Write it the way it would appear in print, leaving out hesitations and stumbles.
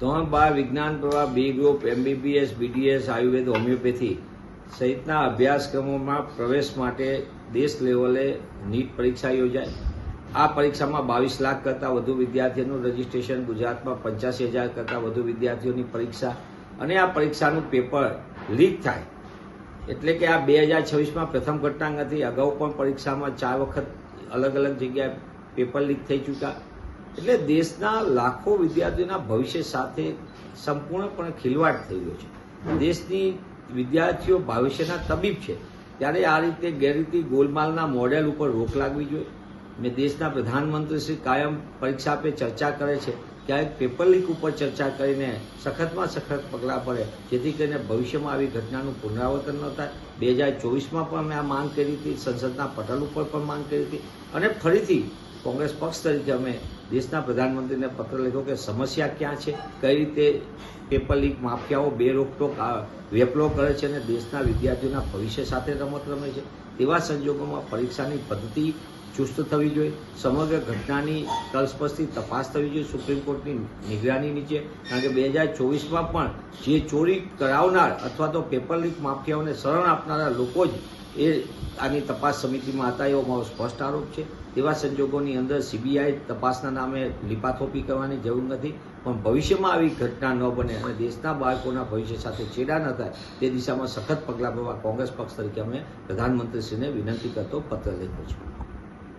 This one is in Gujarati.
ધોરણ 12 વિજ્ઞાન પ્રવાહ બી ગ્રુપ, MBBS, BDS, આયુર્વેદ, હોમિયોપેથી સહિતના અભ્યાસક્રમોમાં પ્રવેશ માટે દેશ લેવલે નીટ પરીક્ષા યોજાય। આ પરીક્ષામાં 22 લાખ કરતાં વધુ વિદ્યાર્થીઓનું રજીસ્ટ્રેશન, ગુજરાતમાં 85,000 કરતાં વધુ વિદ્યાર્થીઓની પરીક્ષા અને આ પરીક્ષાનું પેપર લીક થાય એટલે કે આ 2026માં પ્રથમ ઘટના નથી। અગાઉ પણ પરીક્ષામાં 4 વખત અલગ અલગ જગ્યાએ પેપર લીક થઈ ચૂક્યા। એટલે દેશના લાખો વિદ્યાર્થીઓના ભવિષ્ય સાથે સંપૂર્ણપણે ખિલવાડ થઈ ગયો છે। દેશની વિદ્યાર્થીઓ ભવિષ્યના તબીબ છે, ત્યારે આ રીતે ગેરરીતિ ગોલમાલના મોડેલ ઉપર રોક લાગવી જોઈએ। મેં દેશના પ્રધાનમંત્રી શ્રી કાયમ પરીક્ષા પે ચર્ચા કરે છે, ક્યારેક પેપર લીક ઉપર ચર્ચા કરીને સખતમાં સખત પગલાં પડે, જેથી કરીને ભવિષ્યમાં આવી ઘટનાનું પુનરાવર્તન ન થાય। 2024માં પણ મેં આ માંગ કરી હતી, સંસદના પટલ ઉપર પણ માંગ કરી હતી અને ફરીથી કોંગ્રેસ પક્ષ તરીકે અમે દેશના પ્રધાનમંત્રીને પત્ર લખ્યો કે સમસ્યા ક્યાં છે, કઈ રીતે પેપર લીક માફિયાઓ બે રોકટોક વેપલો કરે છે અને દેશના વિદ્યાર્થીઓના ભવિષ્ય સાથે રમત રમે છે। તેવા સંજોગોમાં પરીક્ષાની પદ્ધતિ ચુસ્ત થવી જોઈએ, સમગ્ર ઘટનાની તલસ્પર્શી તપાસ થવી જોઈએ સુપ્રીમ કોર્ટની નિગરાની નીચે। કારણ કે 2024માં પણ જે ચોરી કરાવનાર અથવા તો પેપર લીક માફિયાઓને શરણ આપનારા લોકો જ એ આની તપાસ સમિતિમાં હતા, એવો મારો સ્પષ્ટ આરોપ છે। તેવા સંજોગોની અંદર CBI તપાસના નામે લીપાથોપી કરવાની જરૂર નથી, પણ ભવિષ્યમાં આવી ઘટના ન બને અને દેશના બાળકોના ભવિષ્ય સાથે છેડા ન થાય તે દિશામાં સખત પગલાં ભરવા કોંગ્રેસ પક્ષ તરીકે અમે પ્રધાનમંત્રીશ્રીને વિનંતી કરતો પત્ર લખ્યો છે।